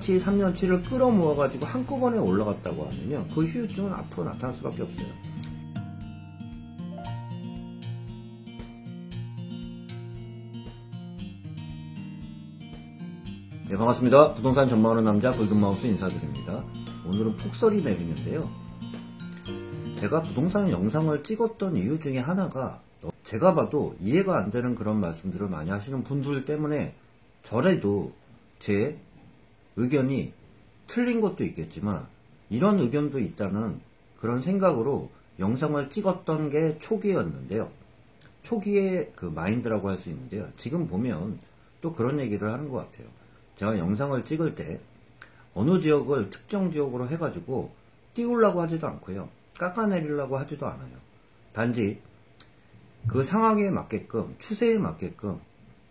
2년치, 3년치를 끌어모아 가지고 한꺼번에 올라갔다고 하면요, 그 후유증은 앞으로 나타날 수밖에 없어요. 네, 반갑습니다. 부동산 전망하는 남자 골든마우스 인사드립니다. 오늘은 폭설이 내리는데요, 제가 부동산 영상을 찍었던 이유 중에 하나가, 제가 봐도 이해가 안 되는 그런 말씀들을 많이 하시는 분들 때문에 저래도 제 의견이 틀린 것도 있겠지만 이런 의견도 있다는 그런 생각으로 영상을 찍었던 게 초기였는데요. 초기의 그 마인드라고 할 수 있는데요. 지금 보면 또 그런 얘기를 하는 것 같아요. 제가 영상을 찍을 때 어느 지역을 특정 지역으로 해가지고 띄우려고 하지도 않고요, 깎아내리려고 하지도 않아요. 단지 그 상황에 맞게끔, 추세에 맞게끔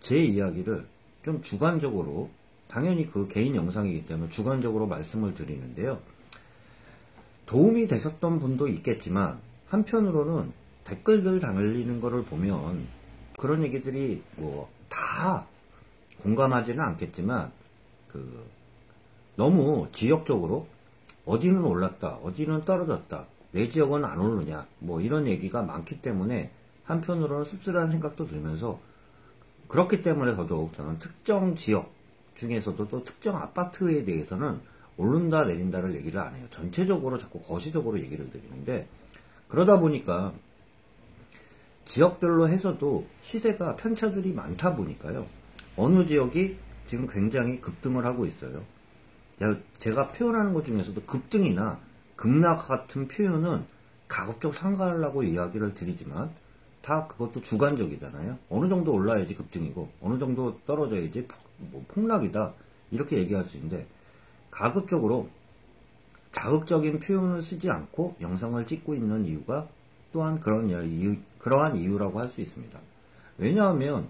제 이야기를 좀 주관적으로, 당연히 그 개인 영상이기 때문에 주관적으로 말씀을 드리는데요. 도움이 되셨던 분도 있겠지만 한편으로는 댓글들 달리는 거를 보면 그런 얘기들이 뭐 다 공감하지는 않겠지만 너무 지역적으로 어디는 올랐다, 어디는 떨어졌다, 내 지역은 안 오르냐, 뭐 이런 얘기가 많기 때문에 한편으로는 씁쓸한 생각도 들면서, 그렇기 때문에 더더욱 저는 특정 지역 중에서도 또 특정 아파트에 대해서는 오른다 내린다를 얘기를 안 해요. 전체적으로 자꾸 거시적으로 얘기를 드리는데, 그러다 보니까 지역별로 해서도 시세가 편차들이 많다 보니까요, 어느 지역이 지금 굉장히 급등을 하고 있어요. 제가 표현하는 것 중에서도 급등이나 급락 같은 표현은 가급적 삼가하려고 이야기를 드리지만 다 그것도 주관적이잖아요. 어느 정도 올라야지 급등이고 어느 정도 떨어져야지 폭락이다, 이렇게 얘기할 수 있는데, 가급적으로 자극적인 표현을 쓰지 않고 영상을 찍고 있는 이유가 또한 그러한 이유라고 할 수 있습니다. 왜냐하면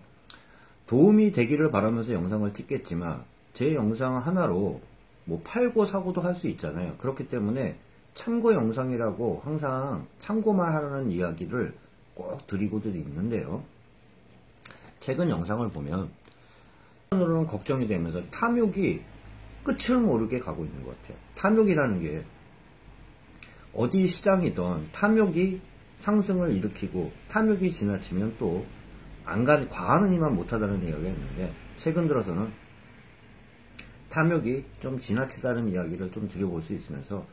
도움이 되기를 바라면서 영상을 찍겠지만 제 영상 하나로 뭐 팔고 사고도 할 수 있잖아요. 그렇기 때문에 참고 영상이라고 항상 참고만 하라는 이야기를 꼭 드리고도 있는데요. 최근 영상을 보면 한편으로는 걱정이 되면서 탐욕이 끝을 모르게 가고 있는 것 같아요. 탐욕이라는 게 어디 시장이든 탐욕이 상승을 일으키고 탐욕이 지나치면 또 과하느니만 못하다는 이야기가 있는데, 최근 들어서는 탐욕이 좀 지나치다는 이야기를 좀 드려볼 수 있으면서,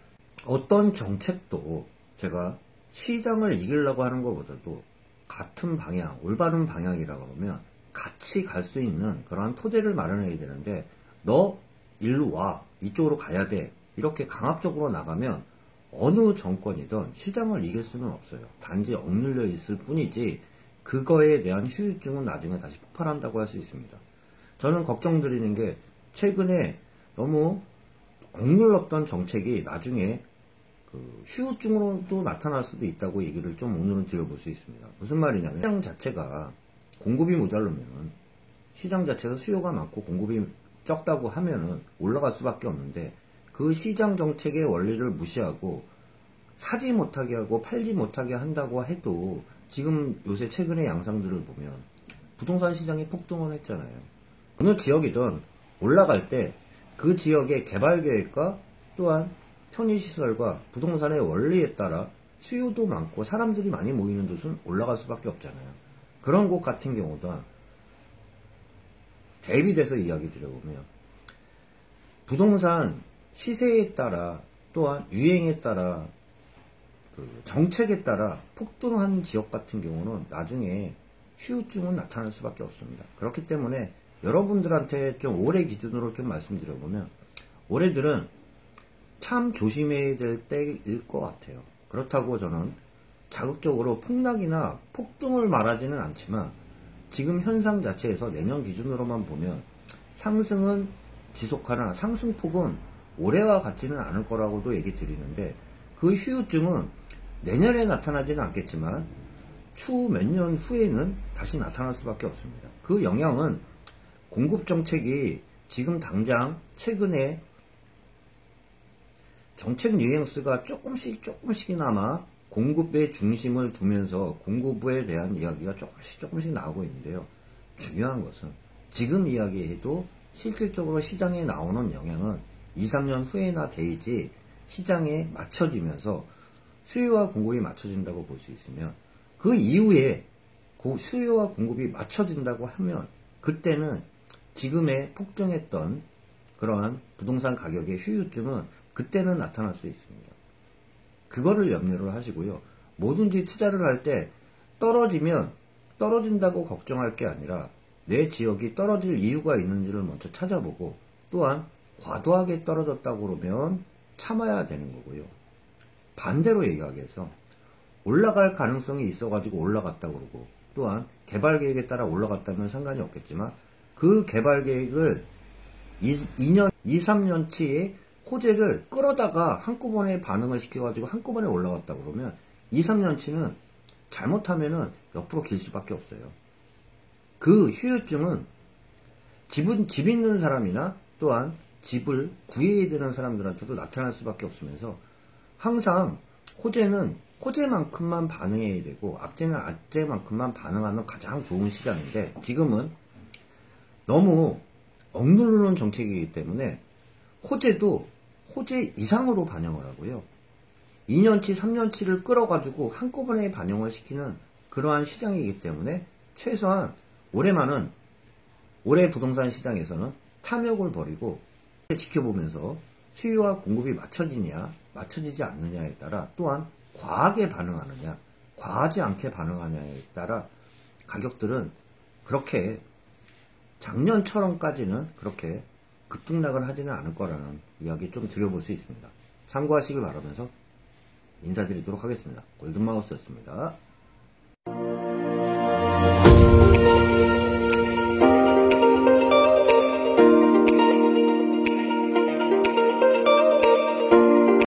어떤 정책도 제가 시장을 이기려고 하는 것보다도 같은 방향, 올바른 방향이라고 하면 같이 갈 수 있는 그러한 토대를 마련해야 되는데, 너 일로 와, 이쪽으로 가야 돼, 이렇게 강압적으로 나가면 어느 정권이든 시장을 이길 수는 없어요. 단지 억눌려 있을 뿐이지 그거에 대한 후유증은 나중에 다시 폭발한다고 할 수 있습니다. 저는 걱정드리는 게, 최근에 너무 억눌렀던 정책이 나중에 후유증으로도 나타날 수도 있다고 얘기를 좀 오늘은 드려볼 수 있습니다. 무슨 말이냐면, 시장 자체가 공급이 모자르면, 시장 자체가 수요가 많고 공급이 적다고 하면은 올라갈 수밖에 없는데, 그 시장 정책의 원리를 무시하고 사지 못하게 하고 팔지 못하게 한다고 해도 지금 요새 최근의 양상들을 보면 부동산 시장이 폭등을 했잖아요. 어느 지역이든 올라갈 때 그 지역의 개발 계획과 또한 편의시설과 부동산의 원리에 따라 수요도 많고 사람들이 많이 모이는 곳은 올라갈 수밖에 없잖아요. 그런 곳 같은 경우도 대비돼서 이야기 드려보면, 부동산 시세에 따라 또한 유행에 따라 정책에 따라 폭등한 지역 같은 경우는 나중에 후유증은 나타날 수밖에 없습니다. 그렇기 때문에 여러분들한테 좀 올해 기준으로 좀 말씀드려보면, 올해들은 참 조심해야 될 때일 것 같아요. 그렇다고 저는 자극적으로 폭락이나 폭등을 말하지는 않지만, 지금 현상 자체에서 내년 기준으로만 보면 상승은 지속하나 상승폭은 올해와 같지는 않을 거라고도 얘기 드리는데, 그 후유증은 내년에 나타나지는 않겠지만 추후 몇 년 후에는 다시 나타날 수밖에 없습니다. 그 영향은 공급 정책이 지금 최근에 정책 뉘앙스가 조금씩이나마 공급의 중심을 두면서 공급에 대한 이야기가 조금씩 나오고 있는데요. 중요한 것은 지금 이야기해도 실질적으로 시장에 나오는 영향은 2, 3년 후에나 돼야지 시장에 맞춰지면서 수요와 공급이 맞춰진다고 볼 수 있으면, 그 이후에 수요와 공급이 맞춰진다고 하면 그때는 지금의 폭등했던 그러한 부동산 가격의 휴유증은 그때는 나타날 수 있습니다. 그거를 염려를 하시고요. 뭐든지 투자를 할 때 떨어지면 떨어진다고 걱정할 게 아니라 내 지역이 떨어질 이유가 있는지를 먼저 찾아보고, 또한 과도하게 떨어졌다고 그러면 참아야 되는 거고요. 반대로 얘기하기해서 올라갈 가능성이 있어가지고 올라갔다 그러고, 또한 개발 계획에 따라 올라갔다면 상관이 없겠지만 그 개발 계획을 2년, 2, 3년치의 호재를 끌어다가 한꺼번에 반응을 시켜가지고 한꺼번에 올라갔다 그러면 2, 3년치는 잘못하면은 옆으로 길 수밖에 없어요. 그 휴유증은 집 있는 사람이나 또한 집을 구해야 되는 사람들한테도 나타날 수밖에 없으면서, 항상 호재는 호재만큼만 반응해야 되고 악재는 악재만큼만 반응하면 가장 좋은 시장인데, 지금은 너무 억누르는 정책이기 때문에 호재도 호재 이상으로 반영을 하고요. 2년치, 3년치를 끌어가지고 한꺼번에 반영을 시키는 그러한 시장이기 때문에 최소한 올해 부동산 시장에서는 탐욕을 버리고 지켜보면서 수요와 공급이 맞춰지냐 맞춰지지 않느냐에 따라, 또한 과하게 반응하느냐 과하지 않게 반응하느냐에 따라 가격들은 그렇게 작년처럼까지는 그렇게 급등락을 하지는 않을 거라는 이야기 좀 드려볼 수 있습니다. 참고하시길 바라면서 인사드리도록 하겠습니다. 골든마우스였습니다.